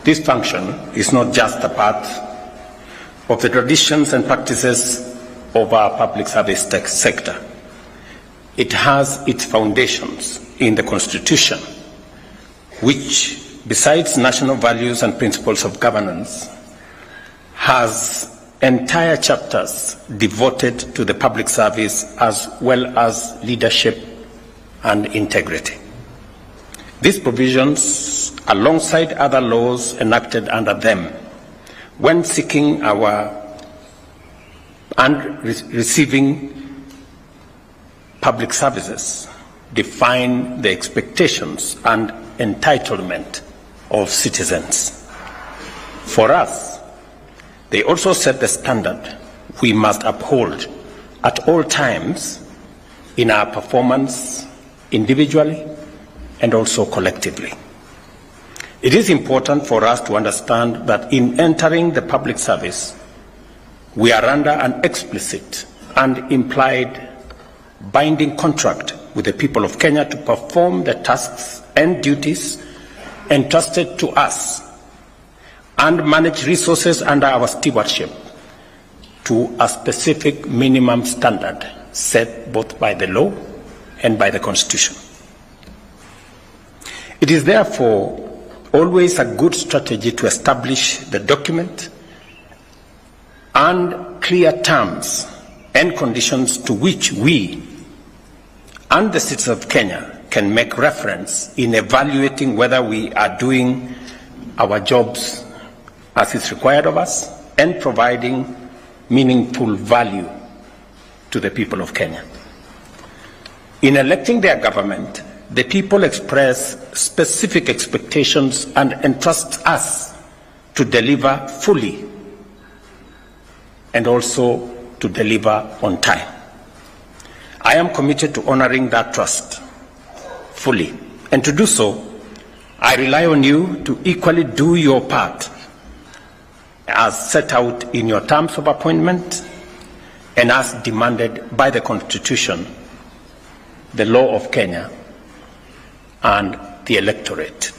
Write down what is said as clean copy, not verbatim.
This function is not just a part of the traditions and practices of our public service sector. It has its foundations in the Constitution, which, besides national values and principles of governance, has entire chapters devoted to the public service as well as leadership and integrity. These provisions, alongside other laws enacted under them, when seeking and receiving public services, define the expectations and entitlement of citizens. For us, they also set the standard we must uphold at all times in our performance, individually and also collectively. It is important for us to understand that in entering the public service, we are under an explicit and implied binding contract with the people of Kenya to perform the tasks and duties entrusted to us and manage resources under our stewardship to a specific minimum standard set both by the law and by the Constitution. It is therefore always a good strategy to establish the document and clear terms and conditions to which we and the citizens of Kenya can make reference in evaluating whether we are doing our jobs as is required of us and providing meaningful value to the people of Kenya. In electing their government, the people express specific expectations and entrust us to deliver fully and also to deliver on time. I am committed to honoring that trust fully, and to do so, I rely on you to equally do your part as set out in your terms of appointment and as demanded by the Constitution, the law of Kenya, and the electorate.